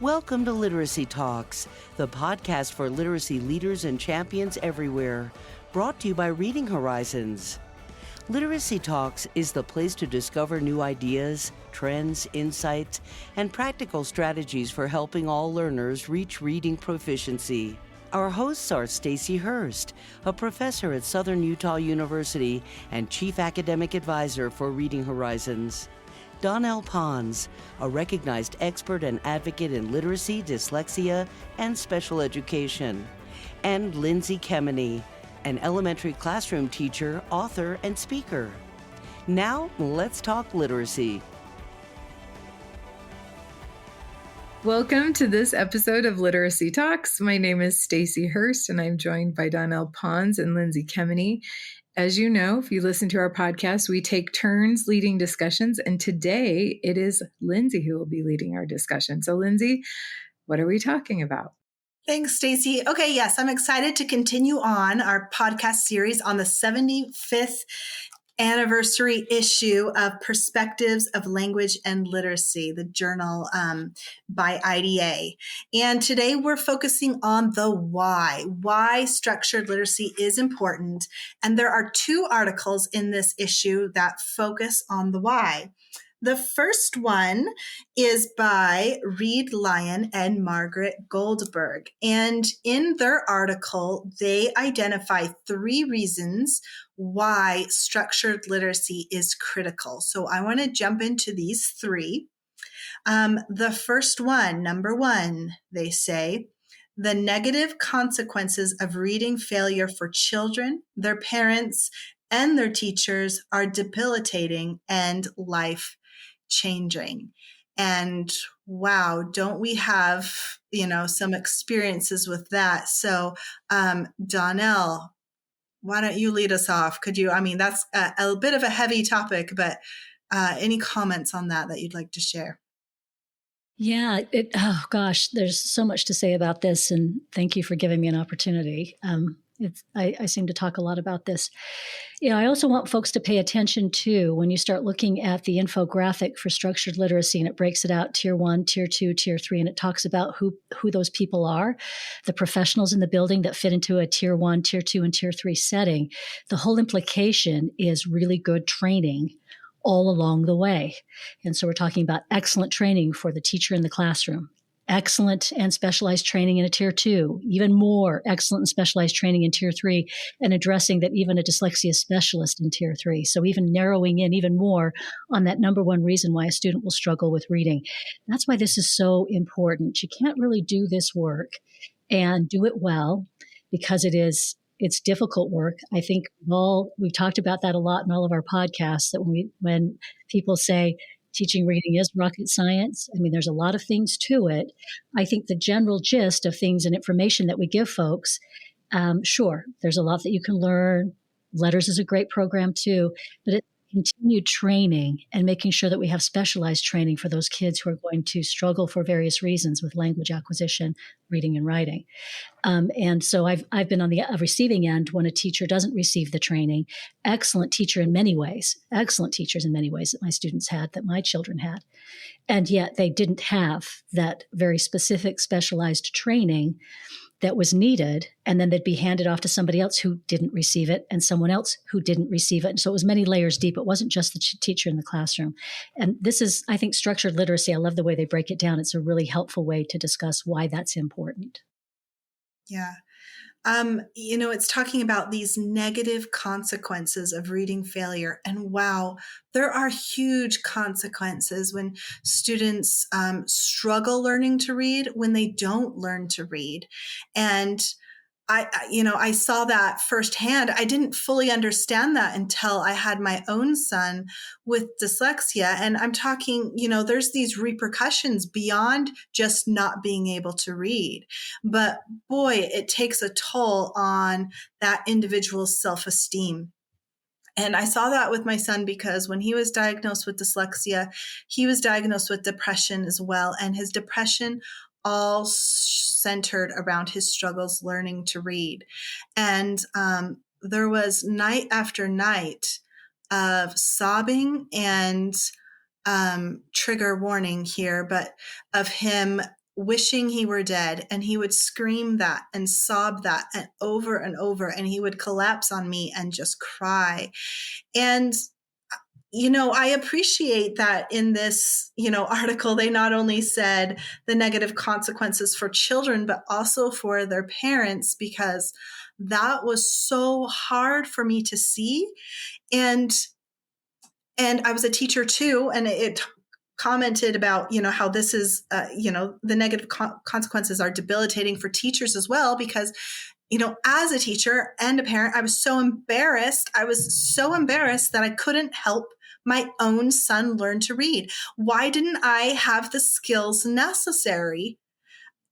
Welcome to Literacy Talks, the podcast for literacy leaders and champions everywhere, brought to you by Reading Horizons. Literacy Talks is the place to discover new ideas, trends, insights, and practical strategies for helping all learners reach reading proficiency. Our hosts are Stacy Hurst, a professor at Southern Utah University and Chief Academic Advisor for Reading Horizons. Donell Pons, a recognized expert and advocate in literacy, dyslexia, and special education. And Lindsay Kemeny, an elementary classroom teacher, author, and speaker. Now, let's talk literacy. Welcome to this episode of Literacy Talks. My name is Stacy Hurst, and I'm joined by Donell Pons and Lindsay Kemeny. As you know, if you listen to our podcast, we take turns leading discussions, and today it is Lindsay who will be leading our discussion. So, Lindsay, what are we talking about? Thanks, Stacy. Okay, yes, I'm excited to continue on our podcast series on the 75th anniversary issue of Perspectives of Language and Literacy, the journal by IDA. And today we're focusing on the why structured literacy is important. And there are two articles in this issue that focus on the why. The first one is by Reed Lyon and Margaret Goldberg. And in their article, they identify 3 reasons why structured literacy is critical. So I want to jump into these 3. The first one, number 1, they say, the negative consequences of reading failure for children, their parents, and their teachers are debilitating and life-changing. And wow, don't we have, some experiences with that? So, Donell, why don't you lead us off? Could you, that's a bit of a heavy topic, but any comments on that you'd like to share? Yeah, there's so much to say about this, and thank you for giving me an opportunity. I seem to talk a lot about this. I also want folks to pay attention to when you start looking at the infographic for structured literacy, and it breaks it out tier 1, tier 2, tier 3, and it talks about who those people are, the professionals in the building that fit into a tier 1, tier 2, and tier 3 setting. The whole implication is really good training all along the way. And so we're talking about excellent training for the teacher in the classroom, excellent and specialized training in a tier 2, even more excellent and specialized training in tier 3, and addressing that even a dyslexia specialist in tier 3. So even narrowing in even more on that number 1 reason why a student will struggle with reading. That's why this is so important. You can't really do this work and do it well because it's difficult work. I think we've talked about that a lot in all of our podcasts, that when people say teaching reading is rocket science, there's a lot of things to it. I think the general gist of things and information that we give folks, sure, there's a lot that you can learn. Letters is a great program too, but it's continued training and making sure that we have specialized training for those kids who are going to struggle for various reasons with language acquisition, reading and writing. And so I've been on the receiving end when a teacher doesn't receive the training. Excellent teachers in many ways that my students had, that my children had. And yet they didn't have that very specific specialized training that was needed, and then they'd be handed off to somebody else who didn't receive it and someone else who didn't receive it. And so it was many layers deep. It wasn't just the teacher in the classroom. And this is, I think, structured literacy. I love the way they break it down. It's a really helpful way to discuss why that's important. Yeah. It's talking about these negative consequences of reading failure. And wow, there are huge consequences when students struggle learning to read, when they don't learn to read. And I saw that firsthand. I didn't fully understand that until I had my own son with dyslexia. And I'm talking, there's these repercussions beyond just not being able to read. But boy, it takes a toll on that individual's self-esteem. And I saw that with my son because when he was diagnosed with dyslexia, he was diagnosed with depression as well. And his depression all centered around his struggles learning to read. And there was night after night of sobbing and trigger warning here, but of him wishing he were dead. And he would scream that and sob that and over, and he would collapse on me and just cry. And I appreciate that in this, article, they not only said the negative consequences for children, but also for their parents, because that was so hard for me to see. And I was a teacher too, and it commented about, how this is, the negative consequences are debilitating for teachers as well, because as a teacher and a parent, I was so embarrassed. I was so embarrassed that I couldn't help my own son learn to read. Why didn't I have the skills necessary?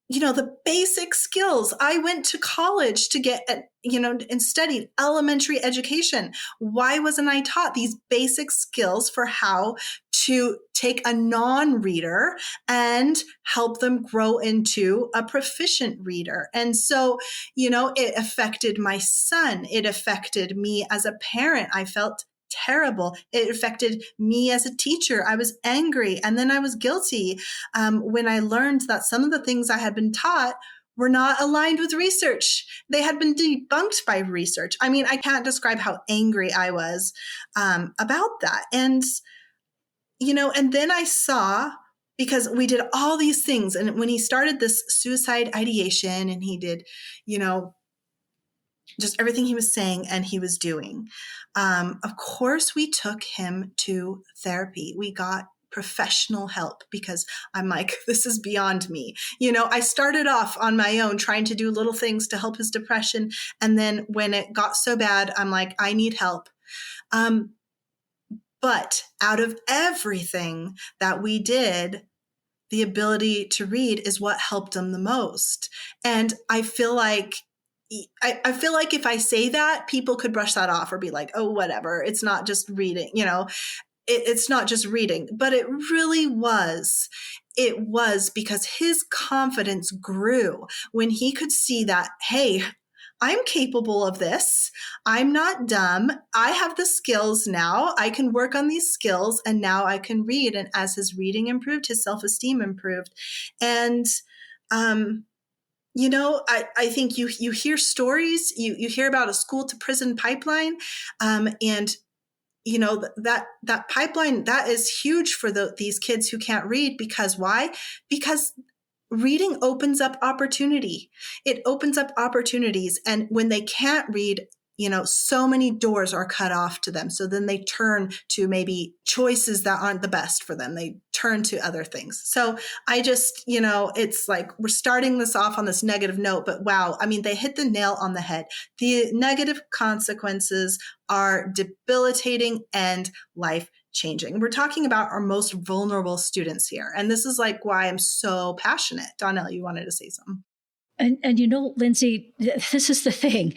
The basic skills. I went to college to get, and studied elementary education. Why wasn't I taught these basic skills for how to take a non-reader and help them grow into a proficient reader? And so, it affected my son. It affected me as a parent. I felt terrible. It affected me as a teacher. I was angry. And then I was guilty when I learned that some of the things I had been taught were not aligned with research. They had been debunked by research. I mean, I can't describe how angry I was about that. And, and then I saw, because we did all these things. And when he started this suicide ideation, and he did, just everything he was saying and he was doing. Of course, we took him to therapy. We got professional help, because I'm like, this is beyond me. I started off on my own trying to do little things to help his depression. And then when it got so bad, I'm like, I need help. But out of everything that we did, the ability to read is what helped him the most. And I feel like if I say that, people could brush that off or be like, oh, whatever. It's not just reading, it's not just reading, but it really was. It was because his confidence grew when he could see that, hey, I'm capable of this. I'm not dumb. I have the skills now. I can work on these skills, and now I can read. And as his reading improved, his self-esteem improved. And, I think you hear stories, you hear about a school to prison pipeline, and that pipeline, that is huge for these kids who can't read. Because why? Because reading opens up opportunity. It opens up opportunities, and when they can't read, so many doors are cut off to them. So then they turn to maybe choices that aren't the best for them. They turn to other things. So I just, it's like we're starting this off on this negative note, but wow, I mean, they hit the nail on the head. The negative consequences are debilitating and life-changing. We're talking about our most vulnerable students here. And this is like why I'm so passionate. Donell, you wanted to say something. And Lindsay, this is the thing.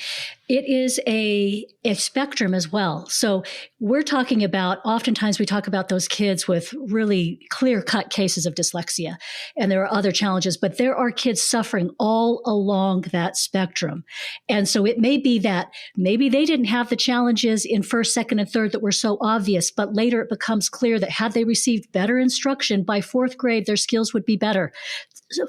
It is a spectrum as well. So we're talking about, oftentimes we talk about those kids with really clear-cut cases of dyslexia, and there are other challenges, but there are kids suffering all along that spectrum. And so it may be that maybe they didn't have the challenges in first, second, and third that were so obvious, but later it becomes clear that had they received better instruction by fourth grade, their skills would be better. So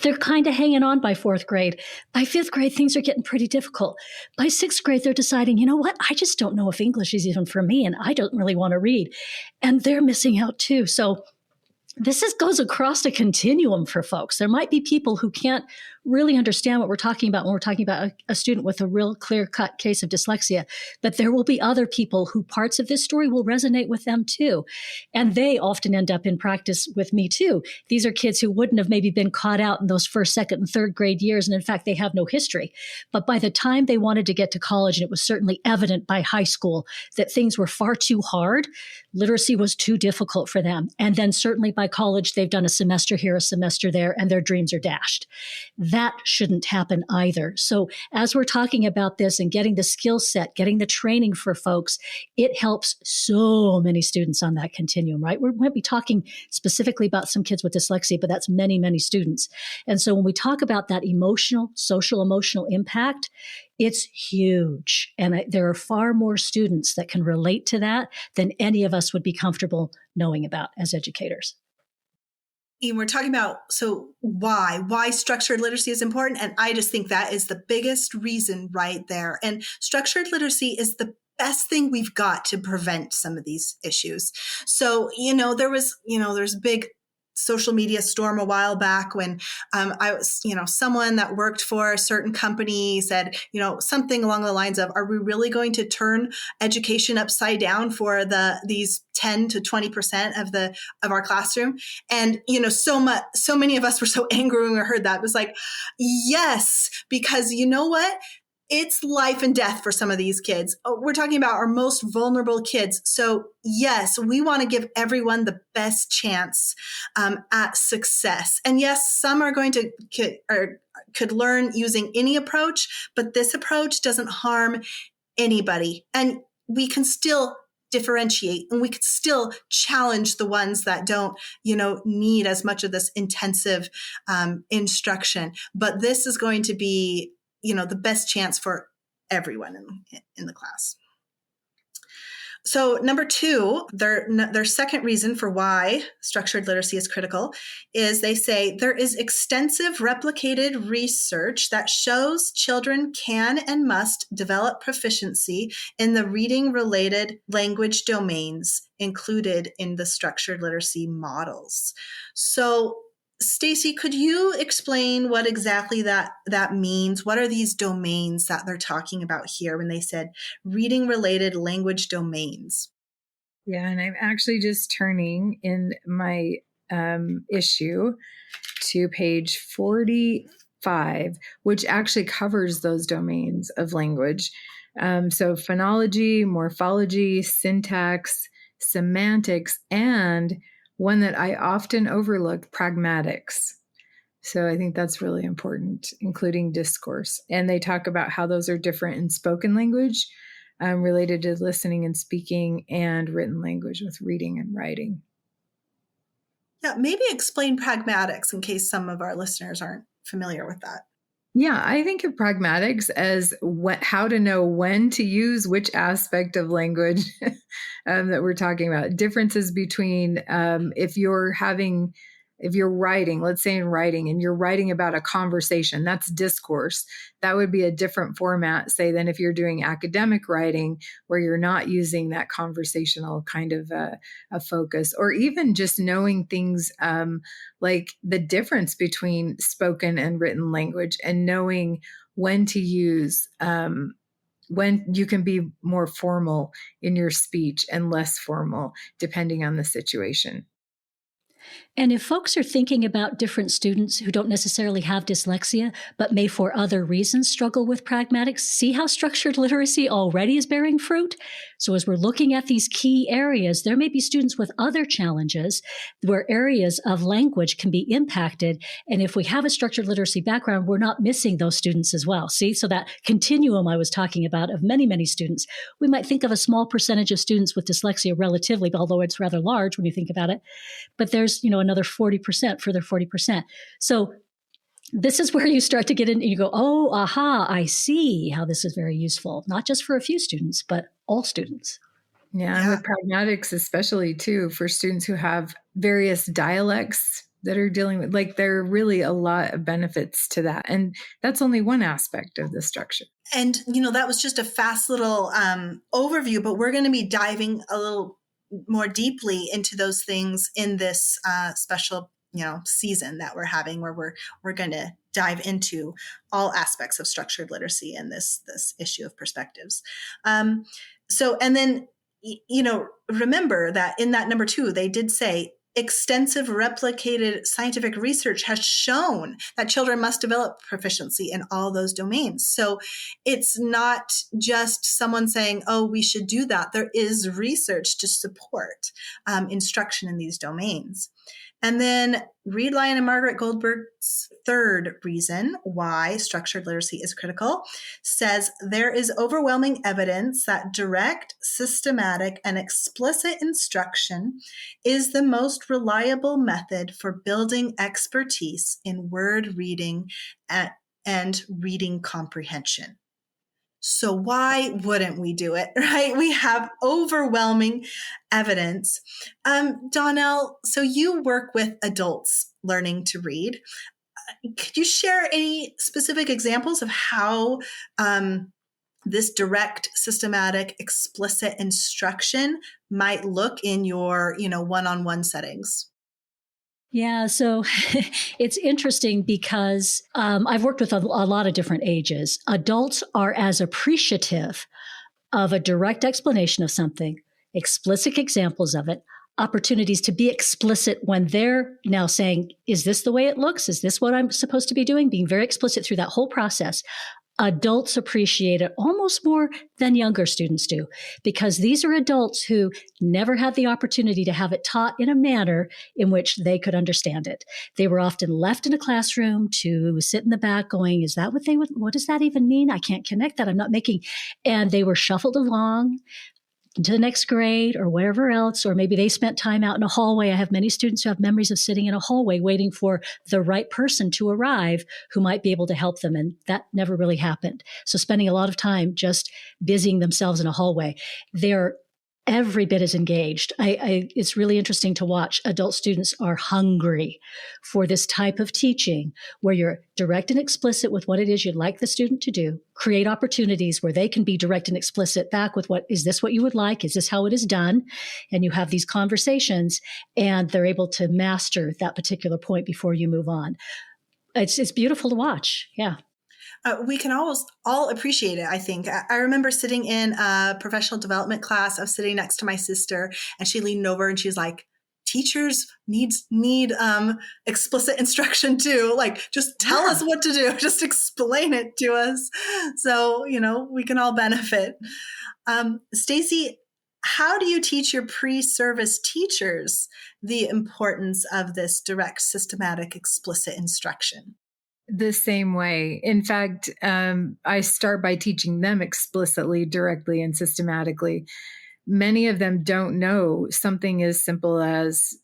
they're kind of hanging on by fourth grade. By fifth grade, things are getting pretty difficult. By sixth grade, they're deciding, you know what? I just don't know if English is even for me, and I don't really want to read. And they're missing out too. So this goes across a continuum for folks. There might be people who can't really understand what we're talking about when we're talking about a student with a real clear-cut case of dyslexia. But there will be other people who parts of this story will resonate with them too. And they often end up in practice with me too. These are kids who wouldn't have maybe been caught out in those first, second, and third grade years. And in fact, they have no history. But by the time they wanted to get to college, and it was certainly evident by high school that things were far too hard, literacy was too difficult for them. And then certainly by college, they've done a semester here, a semester there, and their dreams are dashed. That shouldn't happen either. So as we're talking about this and getting the skill set, getting the training for folks, it helps so many students on that continuum, right? We might be talking specifically about some kids with dyslexia, but that's many, many students. And so when we talk about that emotional, social emotional impact, it's huge. And there are far more students that can relate to that than any of us would be comfortable knowing about as educators. we're talking about, so why structured literacy is important. And I just think that is the biggest reason right there. And structured literacy is the best thing we've got to prevent some of these issues. So, there's a big social media storm a while back when I was, someone that worked for a certain company said, something along the lines of, are we really going to turn education upside down for these 10 to 20% of our classroom? And, so many of us were so angry when we heard that. It was like, yes, because you know what? It's life and death for some of these kids. We're talking about our most vulnerable kids. So yes, we want to give everyone the best chance at success. And yes, some are going to could learn using any approach, but this approach doesn't harm anybody. And we can still differentiate, and we could still challenge the ones that don't, need as much of this intensive instruction. But this is going to be the best chance for everyone in the class. So number two, their second reason for why structured literacy is critical is they say there is extensive replicated research that shows children can and must develop proficiency in the reading-related language domains included in the structured literacy models. So Stacy, could you explain what exactly that means? What are these domains that they're talking about here when they said reading-related language domains? Yeah, and I'm actually just turning in my issue to page 45, which actually covers those domains of language. So phonology, morphology, syntax, semantics, and one that I often overlook, pragmatics. So I think that's really important, including discourse. And they talk about how those are different in spoken language, related to listening and speaking, and written language with reading and writing. Yeah, maybe explain pragmatics in case some of our listeners aren't familiar with that. Yeah, I think of pragmatics as how to know when to use which aspect of language that we're talking about. Differences between if you're writing, let's say in writing, and you're writing about a conversation, that's discourse. That would be a different format, say, than if you're doing academic writing, where you're not using that conversational kind of a focus, or even just knowing things like the difference between spoken and written language, and knowing when to use, when you can be more formal in your speech and less formal, depending on the situation. And if folks are thinking about different students who don't necessarily have dyslexia, but may for other reasons struggle with pragmatics, see how structured literacy already is bearing fruit? So as we're looking at these key areas, there may be students with other challenges where areas of language can be impacted. And if we have a structured literacy background, we're not missing those students as well. See, so that continuum I was talking about of many, many students, we might think of a small percentage of students with dyslexia relatively, although it's rather large when you think about it. But there's, another 40%, further 40%. So this is where you start to get in and you go, oh, aha, I see how this is very useful, not just for a few students, but all students. Yeah, and with pragmatics, especially too, for students who have various dialects that are dealing with, there are really a lot of benefits to that. And that's only one aspect of the structure. And, that was just a fast little overview, but we're going to be diving a little more deeply into those things in this special, season that we're having, where we're going to dive into all aspects of structured literacy and this issue of perspectives. So, and then, remember that in that number 2, they did say extensive replicated scientific research has shown that children must develop proficiency in all those domains. So it's not just someone saying, oh, we should do that. There is research to support instruction in these domains. And then Reed Lyon and Margaret Goldberg's third reason why structured literacy is critical says there is overwhelming evidence that direct, systematic, and explicit instruction is the most reliable method for building expertise in word reading and reading comprehension. So why wouldn't we do it, right? We have overwhelming evidence. Donell, so you work with adults learning to read. Could you share any specific examples of how this direct, systematic, explicit instruction might look in your, one-on-one settings? Yeah, so it's interesting because I've worked with a lot of different ages. Adults are as appreciative of a direct explanation of something, explicit examples of it, opportunities to be explicit when they're now saying, is this the way it looks? Is this what I'm supposed to be doing? Being very explicit through that whole process. Adults appreciate it almost more than younger students do, because these are adults who never had the opportunity to have it taught in a manner in which they could understand it. They were often left in a classroom to sit in the back going, is that what does that even mean? I can't connect that. I'm not making, and they were shuffled along to the next grade or wherever else, or maybe they spent time out in a hallway. I have many students who have memories of sitting in a hallway waiting for the right person to arrive who might be able to help them. And that never really happened. So spending a lot of time just busying themselves in a hallway. They're every bit as engaged. It's really interesting to watch. Adult students are hungry for this type of teaching where you're direct and explicit with what it is you'd like the student to do, create opportunities where they can be direct and explicit back with is this what you would like? Is this how it is done? And you have these conversations and they're able to master that particular point before you move on. It's beautiful to watch. Yeah. We can all appreciate it, I think. I remember sitting in a professional development class. I was sitting next to my sister, and she leaned over and she was like, teachers need explicit instruction too. Like, just tell us what to do. Just explain it to us. So, we can all benefit. Stacy, how do you teach your pre-service teachers the importance of this direct, systematic, explicit instruction? The same way. In fact, I start by teaching them explicitly, directly, and systematically. Many of them don't know something as simple as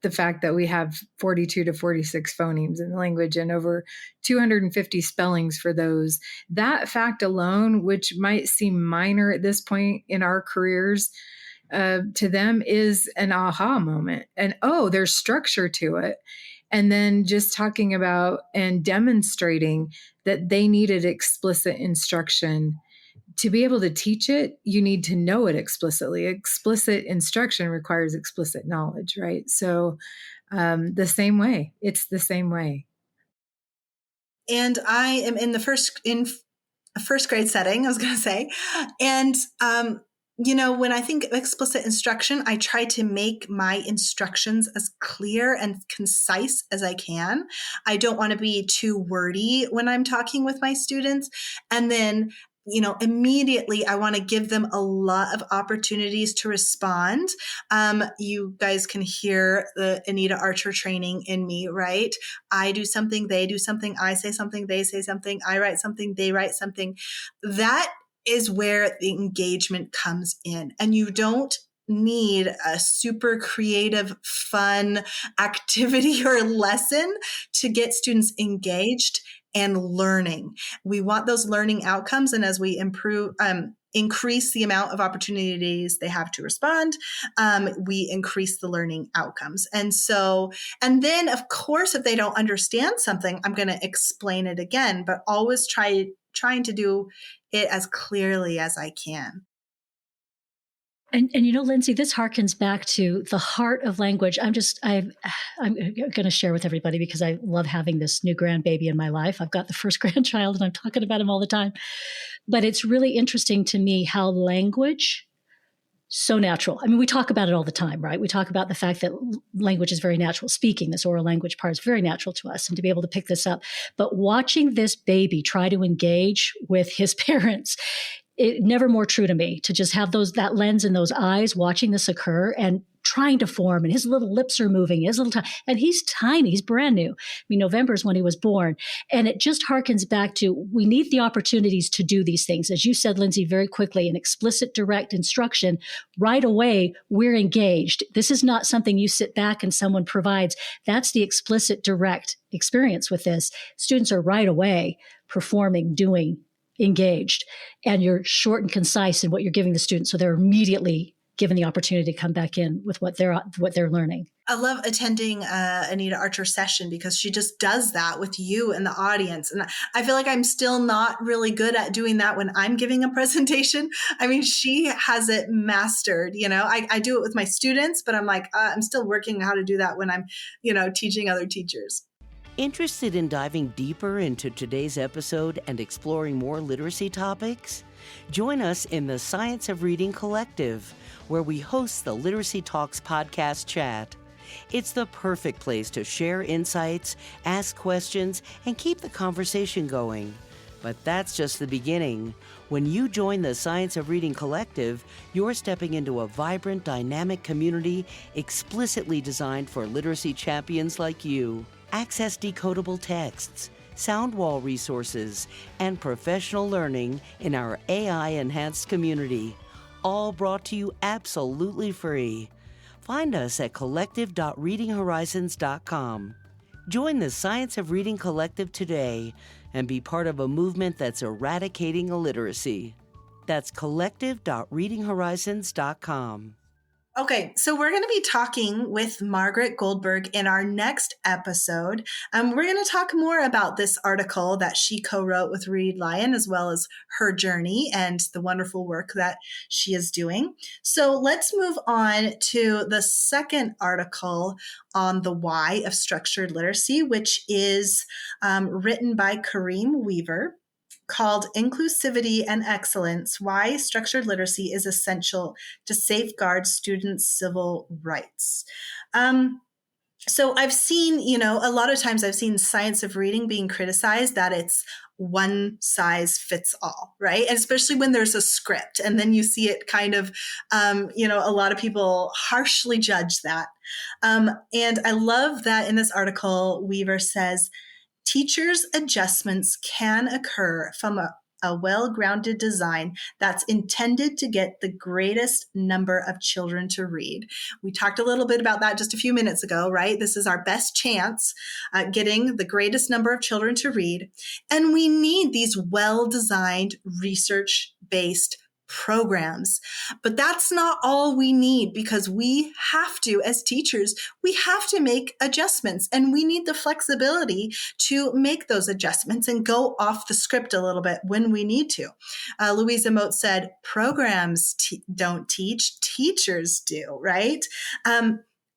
the fact that we have 42 to 46 phonemes in the language and over 250 spellings for those. That fact alone, which might seem minor at this point in our careers, to them is an aha moment. And, there's structure to it. And then just talking about and demonstrating that they needed explicit instruction. To be able to teach it, you need to know it explicitly. Explicit instruction requires explicit knowledge, right? So the same way. It's the same way. And I am in a first grade setting, I was going to say. And when I think of explicit instruction, I try to make my instructions as clear and concise as I can. I don't want to be too wordy when I'm talking with my students. And then, immediately I want to give them a lot of opportunities to respond. You guys can hear the Anita Archer training in me, right? I do something, they do something, I say something, they say something, I write something, they write something. That is where the engagement comes in. And you don't need a super creative, fun activity or lesson to get students engaged and learning. We want those learning outcomes. And as we increase the amount of opportunities they have to respond, we increase the learning outcomes. And then of course, if they don't understand something, I'm going to explain it again, but always trying to do it as clearly as I can. And Lindsay, this harkens back to the heart of language. I'm going to share with everybody because I love having this new grandbaby in my life. I've got the first grandchild and I'm talking about him all the time. But it's really interesting to me how language, so natural. I mean, we talk about it all the time, right? We talk about the fact that language is very natural. Speaking, this oral language part is very natural to us and to be able to pick this up. But watching this baby try to engage with his parents, it never more true to me to just have that lens and those eyes watching this occur and trying to form, and his little lips are moving, and he's tiny, he's brand new. I mean, November is when he was born. And it just harkens back to, we need the opportunities to do these things. As you said, Lindsay, very quickly, an explicit, direct instruction, right away, we're engaged. This is not something you sit back and someone provides. That's the explicit, direct experience with this. Students are right away performing, doing, engaged, and you're short and concise in what you're giving the students, so they're immediately given the opportunity to come back in with what they're learning. I love attending Anita Archer's session because she just does that with you and the audience. And I feel like I'm still not really good at doing that when I'm giving a presentation. I mean, she has it mastered. I do it with my students, but I'm like, I'm still working how to do that when I'm, teaching other teachers. Interested in diving deeper into today's episode and exploring more literacy topics? Join us in the Science of Reading Collective, where we host the Literacy Talks podcast chat. It's the perfect place to share insights, ask questions, and keep the conversation going. But that's just the beginning. When you join the Science of Reading Collective, you're stepping into a vibrant, dynamic community explicitly designed for literacy champions like you. Access decodable texts, sound wall resources, and professional learning in our AI-enhanced community, all brought to you absolutely free. Find us at collective.readinghorizons.com. Join the Science of Reading Collective today and be part of a movement that's eradicating illiteracy. That's collective.readinghorizons.com. Okay, so we're going to be talking with Margaret Goldberg in our next episode. We're going to talk more about this article that she co-wrote with Reed Lyon, as well as her journey and the wonderful work that she is doing. So let's move on to the second article on the why of structured literacy, which is written by Kareem Weaver, called Inclusivity and Excellence, Why Structured Literacy is Essential to Safeguard Students' Civil Rights. So I've seen, a lot of times I've seen science of reading being criticized that it's one size fits all, right? And especially when there's a script and then you see it kind of, a lot of people harshly judge that. And I love that in this article, Weaver says, teachers' adjustments can occur from a well-grounded design that's intended to get the greatest number of children to read. We talked a little bit about that just a few minutes ago, right? This is our best chance at getting the greatest number of children to read. And we need these well-designed, research-based programs. But that's not all we need, because we have to, as teachers, we have to make adjustments, and we need the flexibility to make those adjustments and go off the script a little bit when we need to. Louisa Moat said, programs don't teach, teachers do, right?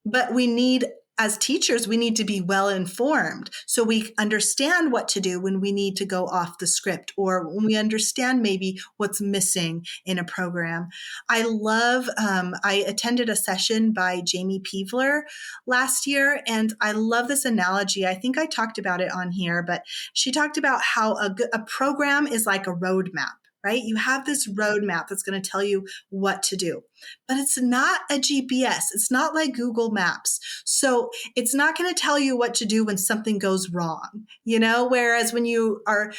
But we need, as teachers, we need to be well informed so we understand what to do when we need to go off the script, or when we understand maybe what's missing in a program. I attended a session by Jamie Peevler last year, and I love this analogy. I think I talked about it on here, but she talked about how a program is like a roadmap. Right? You have this roadmap that's going to tell you what to do, but it's not a GPS. It's not like Google Maps. So it's not going to tell you what to do when something goes wrong, whereas when you are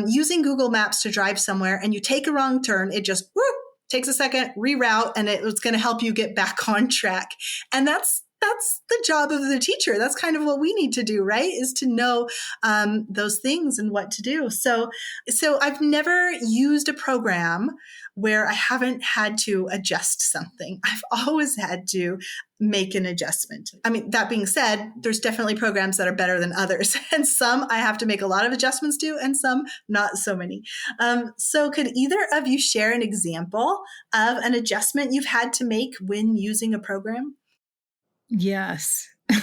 using Google Maps to drive somewhere and you take a wrong turn, it just takes a second, reroute, and it's going to help you get back on track. And that's the job of the teacher. That's kind of what we need to do, right? Is to know those things and what to do. So I've never used a program where I haven't had to adjust something. I've always had to make an adjustment. I mean, that being said, there's definitely programs that are better than others. And some I have to make a lot of adjustments to, and some not so many. So could either of you share an example of an adjustment you've had to make when using a program? Yes. And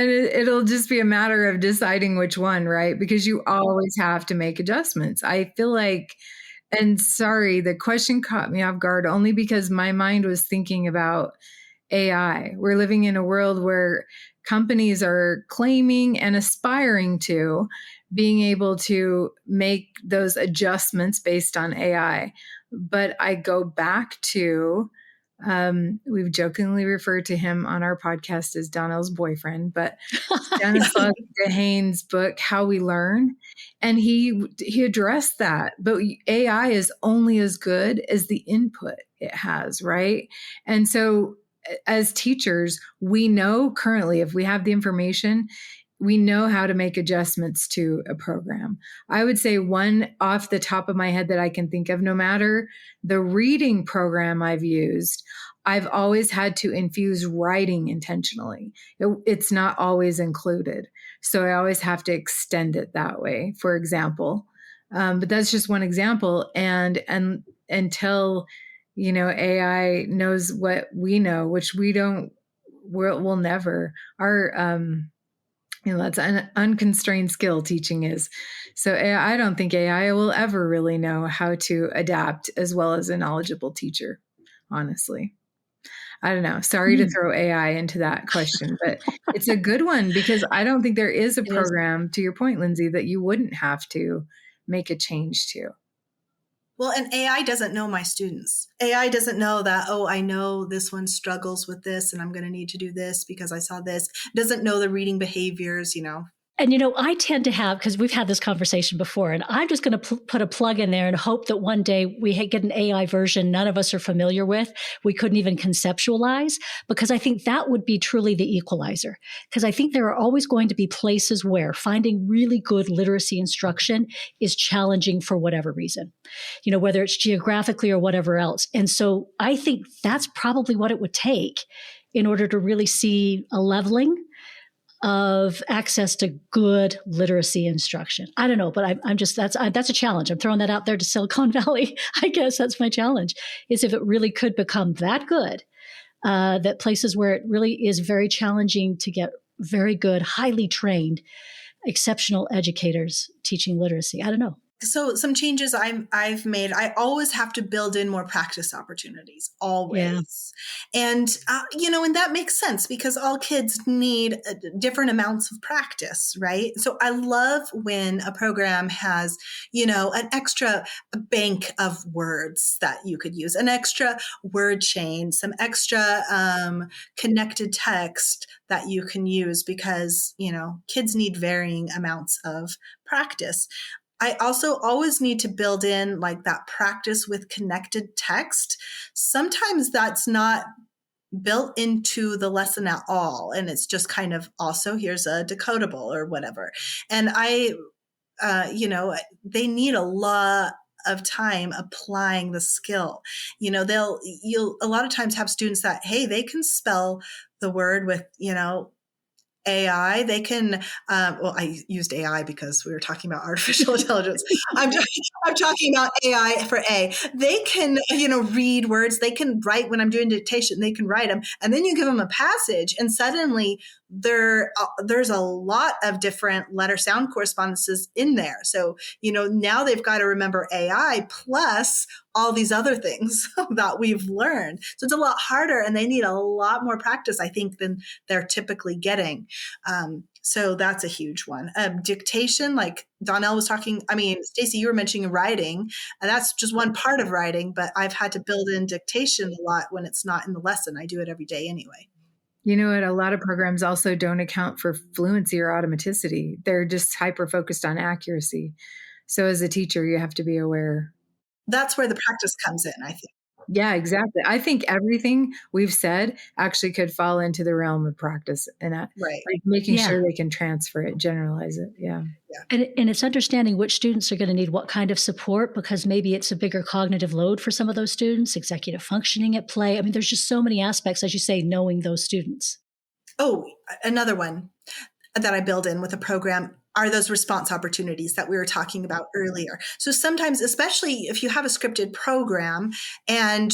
it'll just be a matter of deciding which one, right? Because you always have to make adjustments. I feel like, and sorry, the question caught me off guard only because my mind was thinking about AI. We're living in a world where companies are claiming and aspiring to being able to make those adjustments based on AI. But I go back to, we've jokingly referred to him on our podcast as Donell's boyfriend, but Stanislav Dehaene's book, How We Learn, and he addressed that. But AI is only as good as the input it has, right? And so as teachers, we know currently, if we have the information, we know how to make adjustments to a program. I would say one off the top of my head that I can think of, no matter the reading program I've used, I've always had to infuse writing intentionally. It's not always included. So I always have to extend it that way, for example. But that's just one example. And until, AI knows what we know, which we'll never, that's an unconstrained skill teaching is. So I don't think AI will ever really know how to adapt as well as a knowledgeable teacher, honestly. I don't know. Sorry to throw AI into that question, but it's a good one because I don't think there is a program, to your point, Lindsay, that you wouldn't have to make a change to. Well, and AI doesn't know my students. AI doesn't know that, oh, I know this one struggles with this and I'm going to need to do this because I saw this. Doesn't know the reading behaviors, And, I tend to have, because we've had this conversation before, and I'm just going to put a plug in there and hope that one day we get an AI version none of us are familiar with, we couldn't even conceptualize, because I think that would be truly the equalizer. Because I think there are always going to be places where finding really good literacy instruction is challenging for whatever reason, whether it's geographically or whatever else. And so I think that's probably what it would take in order to really see a leveling of access to good literacy instruction. I don't know, but I'm just, that's a challenge. I'm throwing that out there to Silicon Valley. I guess that's my challenge, is if it really could become that good, that places where it really is very challenging to get very good, highly trained, exceptional educators teaching literacy. I don't know. So some changes I've made, I always have to build in more practice opportunities, always. Yeah. And, and that makes sense because all kids need different amounts of practice, right? So I love when a program has, an extra bank of words that you could use, an extra word chain, some extra connected text that you can use because, kids need varying amounts of practice. I also always need to build in like that practice with connected text. Sometimes that's not built into the lesson at all. And it's just kind of also here's a decodable or whatever. And they need a lot of time applying the skill. You'll a lot of times have students that, hey, they can spell the word with, AI, they can, I used AI because we were talking about artificial intelligence. I'm talking about AI for A. They can, read words. They can write when I'm doing dictation, they can write them. And then you give them a passage and suddenly there's a lot of different letter sound correspondences in there. So, now they've got to remember AI plus all these other things that we've learned. So it's a lot harder and they need a lot more practice, I think, than they're typically getting. So that's a huge one. Dictation, like Donell was talking, Stacy, you were mentioning writing, and that's just one part of writing, but I've had to build in dictation a lot when it's not in the lesson. I do it every day anyway. You know what? A lot of programs also don't account for fluency or automaticity. They're just hyper-focused on accuracy. So as a teacher, you have to be aware. That's where the practice comes in, I think. Yeah, exactly. I think everything we've said actually could fall into the realm of practice and like making sure they can transfer it, generalize it. Yeah. And it's understanding which students are going to need what kind of support, because maybe it's a bigger cognitive load for some of those students, executive functioning at play. There's just so many aspects, as you say, knowing those students. Oh, another one that I build in with a program are those response opportunities that we were talking about earlier. So sometimes, especially if you have a scripted program and,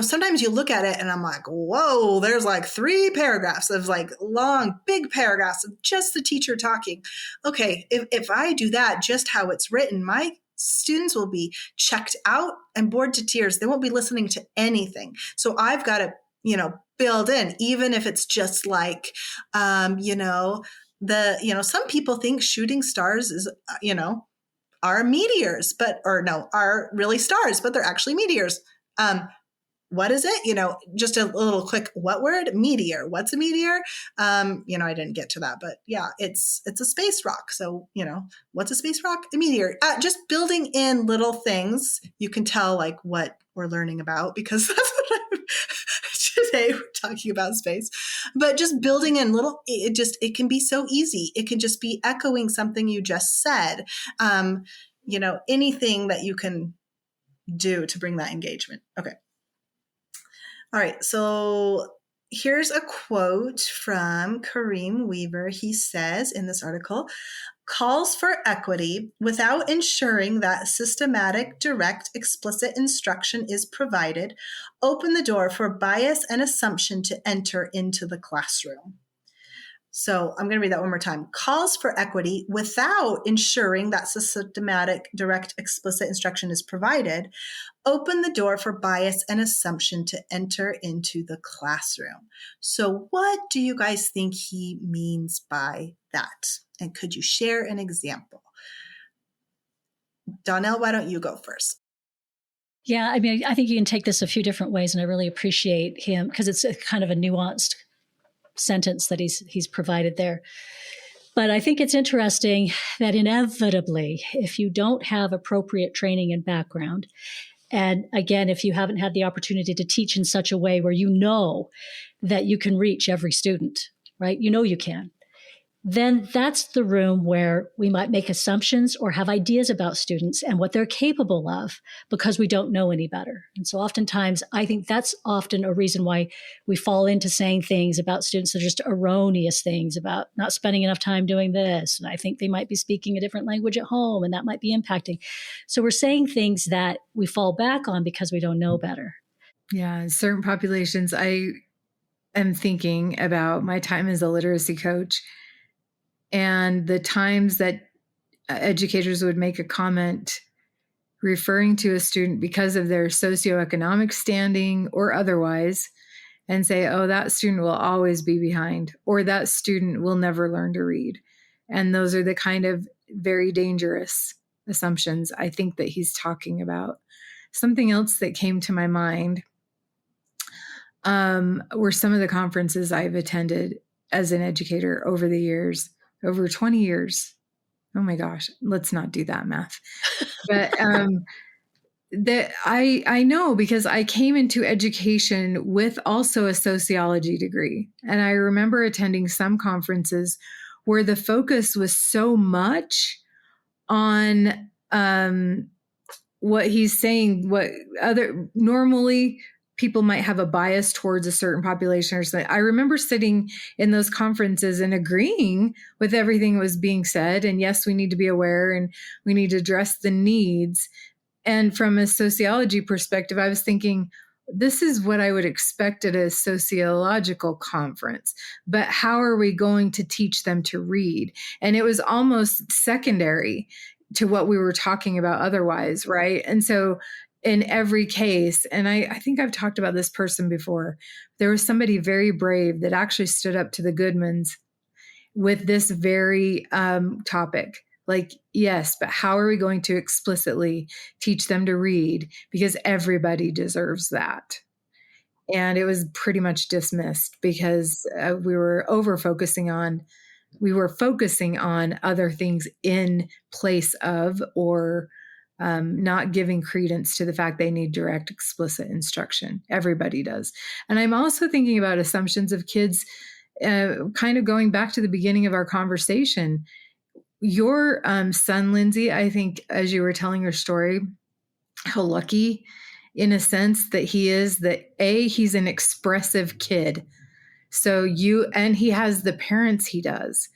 sometimes you look at it and I'm like, whoa, there's like 3 paragraphs of like long, big paragraphs of just the teacher talking. Okay, if I do that, just how it's written, my students will be checked out and bored to tears. They won't be listening to anything. So I've got to, build in, even if it's just like, some people think shooting stars is, are meteors, are really stars, but they're actually meteors. What is it? Just a little quick, what word? Meteor. What's a meteor? I didn't get to that, but yeah, it's a space rock. So, what's a space rock? A meteor. Just building in little things, you can tell like what we're learning about, because that's what I'm today we're talking about space, but just building in it can be so easy. It can just be echoing something you just said. Anything that you can do to bring that engagement. Okay. All right. So here's a quote from Kareem Weaver. He says in this article, calls for equity without ensuring that systematic, direct, explicit instruction is provided open the door for bias and assumption to enter into the classroom. So I'm going to read that one more time. Calls for equity without ensuring that systematic, direct, explicit instruction is provided open the door for bias and assumption to enter into the classroom. So what do you guys think he means by that? And could you share an example? Donell, why don't you go first? Yeah, I mean, I think you can take this a few different ways, and I really appreciate him because it's a kind of a nuanced sentence that he's provided there. But I think it's interesting that inevitably, if you don't have appropriate training and background, and again, if you haven't had the opportunity to teach in such a way where you know that you can reach every student, right? You know you can. Then that's the room where we might make assumptions or have ideas about students and what they're capable of because we don't know any better. And so oftentimes, I think that's often a reason why we fall into saying things about students that are just erroneous things about not spending enough time doing this. And I think they might be speaking a different language at home and that might be impacting. So we're saying things that we fall back on because we don't know better. Yeah, certain populations, I am thinking about my time as a literacy coach and the times that educators would make a comment referring to a student because of their socioeconomic standing or otherwise and say, oh, that student will always be behind, or that student will never learn to read. And those are the kind of very dangerous assumptions I think that he's talking about. Something else that came to my mind were some of the conferences I've attended as an educator over the years. Over 20 years. Oh my gosh, let's not do that math. But that I know because I came into education with also a sociology degree. And I remember attending some conferences where the focus was so much on what he's saying, what other normally people might have a bias towards a certain population or something. I remember sitting in those conferences and agreeing with everything that was being said. And yes, we need to be aware and we need to address the needs. And from a sociology perspective, I was thinking, this is what I would expect at a sociological conference, but how are we going to teach them to read? And it was almost secondary to what we were talking about otherwise, right? And so in every case, and I think I've talked about this person before, there was somebody very brave that actually stood up to the Goodmans with this very topic. Like, yes, but how are we going to explicitly teach them to read? Because everybody deserves that. And it was pretty much dismissed because we were focusing on other things in place of, or not giving credence to the fact they need direct, explicit instruction. Everybody does. And I'm also thinking about assumptions of kids, kind of going back to the beginning of our conversation. Your son, Lindsay, I think as you were telling your story, how lucky in a sense that he is that he's an expressive kid. So and he has the parents he does.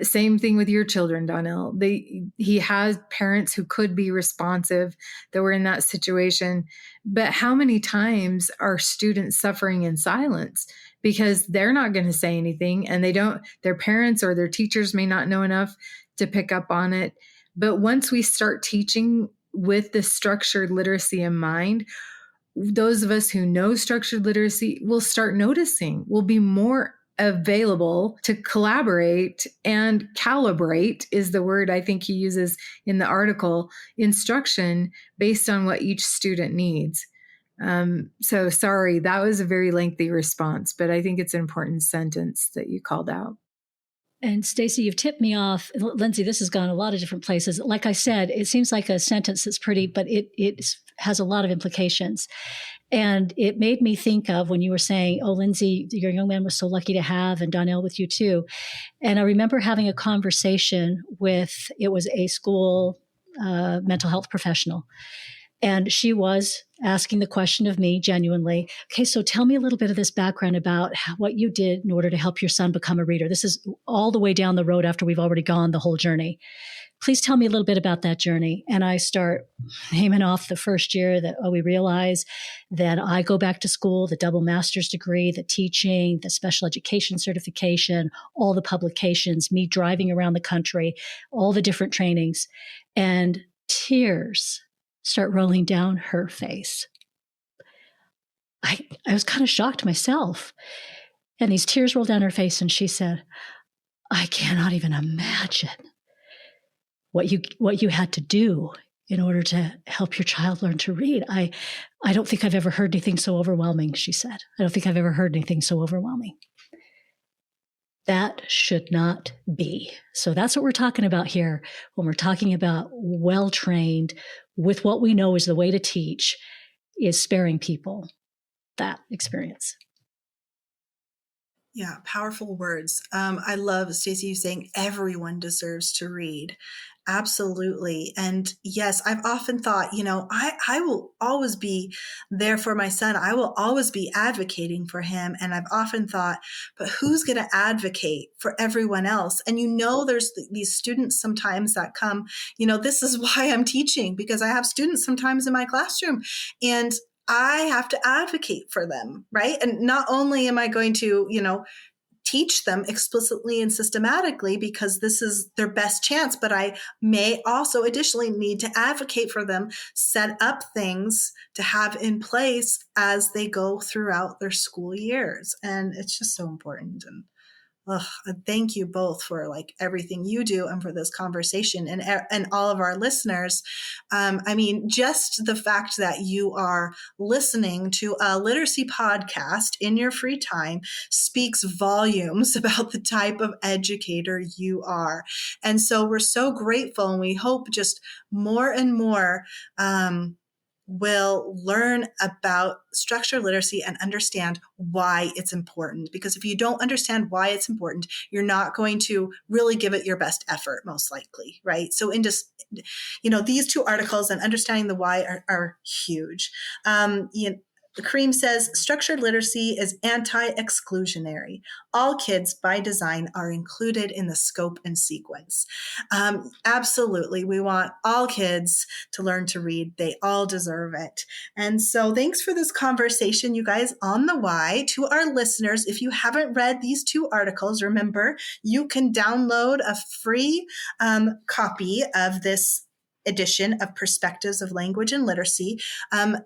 Same thing with your children, Donell. He has parents who could be responsive that were in that situation. But how many times are students suffering in silence because they're not going to say anything and their parents or their teachers may not know enough to pick up on it. But once we start teaching with the structured literacy in mind, those of us who know structured literacy will start noticing, will be more available to collaborate and calibrate is the word I think he uses in the article, instruction based on what each student needs. So sorry, that was a very lengthy response, but I think it's an important sentence that you called out. And Stacy, you've tipped me off. Lindsay, this has gone a lot of different places. Like I said, it seems like a sentence that's pretty, but it has a lot of implications. And it made me think of when you were saying, oh, Lindsay, your young man was so lucky to have, and Donell with you too. And I remember having a conversation with, it was a school mental health professional. And she was asking the question of me genuinely, okay, so tell me a little bit of this background about what you did in order to help your son become a reader. This is all the way down the road after we've already gone the whole journey. Please tell me a little bit about that journey. And I start naming off the first year that, we realize that I go back to school, the double master's degree, the teaching, the special education certification, all the publications, me driving around the country, all the different trainings, and tears start rolling down her face. I was kind of shocked myself. And these tears rolled down her face, and she said, I cannot even imagine what you had to do in order to help your child learn to read. I don't think I've ever heard anything so overwhelming, she said. I don't think I've ever heard anything so overwhelming. That should not be. So that's what we're talking about here when we're talking about well-trained with what we know is the way to teach, is sparing people that experience. Yeah, powerful words. I love, Stacy, you saying everyone deserves to read. Absolutely. And yes, I've often thought, I will always be there for my son. I will always be advocating for him. And I've often thought, but who's going to advocate for everyone else? And there's these students sometimes that come, this is why I'm teaching, because I have students sometimes in my classroom, and I have to advocate for them, right? And not only am I going to, teach them explicitly and systematically because this is their best chance, but I may also additionally need to advocate for them, set up things to have in place as they go throughout their school years. And it's just so important. And thank you both for everything you do and for this conversation, and all of our listeners. Just the fact that you are listening to a literacy podcast in your free time speaks volumes about the type of educator you are. And so we're so grateful, and we hope just more and more will learn about structured literacy and understand why it's important. Because if you don't understand why it's important, you're not going to really give it your best effort, most likely, right? So these two articles and understanding the why are huge. Kareem says, structured literacy is anti-exclusionary. All kids by design are included in the scope and sequence. Absolutely. We want all kids to learn to read. They all deserve it. And so thanks for this conversation, you guys, on the why. To our listeners, if you haven't read these two articles, remember, you can download a free copy of this edition of Perspectives of Language and Literacy.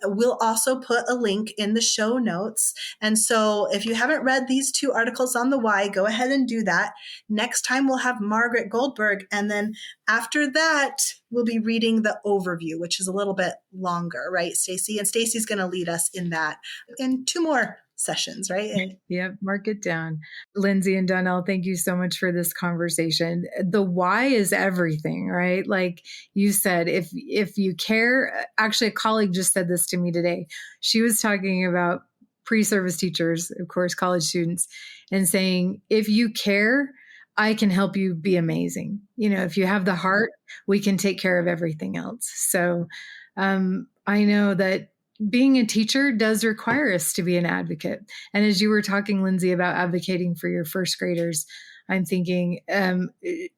We'll also put a link in the show notes. And so if you haven't read these two articles on the why, go ahead and do that. Next time we'll have Margaret Goldberg. And then after that, we'll be reading the overview, which is a little bit longer, right, Stacy? And Stacy's going to lead us in that in two more sessions, right? Yep, mark it down. Lindsay and Donell, thank you so much for this conversation. The why is everything, right? Like you said, if you care, actually a colleague just said this to me today. She was talking about pre-service teachers, of course, college students, and saying, if you care, I can help you be amazing. If you have the heart, we can take care of everything else. So I know that being a teacher does require us to be an advocate. And as you were talking, Lindsay, about advocating for your first graders, I'm thinking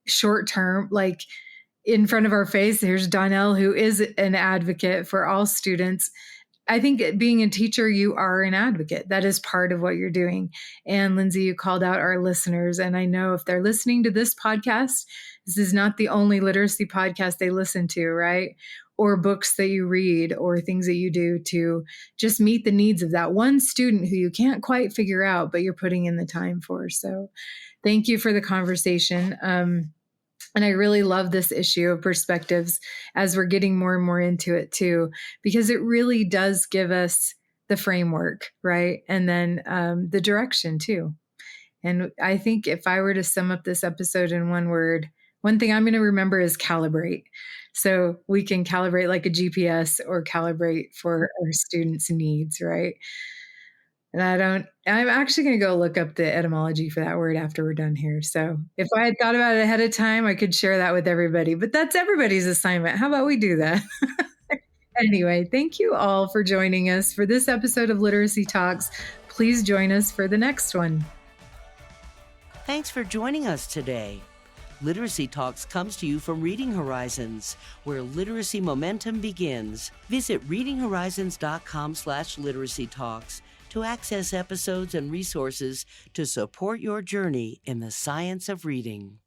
short term, like in front of our face, here's Donell, who is an advocate for all students. I think being a teacher, you are an advocate. That is part of what you're doing. And Lindsay, you called out our listeners. And I know if they're listening to this podcast, this is not the only literacy podcast they listen to, right? Or books that you read or things that you do to just meet the needs of that one student who you can't quite figure out, but you're putting in the time for. So thank you for the conversation. And I really love this issue of perspectives as we're getting more and more into it too, because it really does give us the framework, right? And then the direction too. And I think if I were to sum up this episode in one word, one thing I'm going to remember is calibrate. So we can calibrate like a GPS or calibrate for our students' needs, right? And I'm actually going to go look up the etymology for that word after we're done here. So if I had thought about it ahead of time, I could share that with everybody, but that's everybody's assignment. How about we do that? Anyway, thank you all for joining us for this episode of Literacy Talks. Please join us for the next one. Thanks for joining us today. Literacy Talks comes to you from Reading Horizons, where literacy momentum begins. Visit readinghorizons.com/literacy talks to access episodes and resources to support your journey in the science of reading.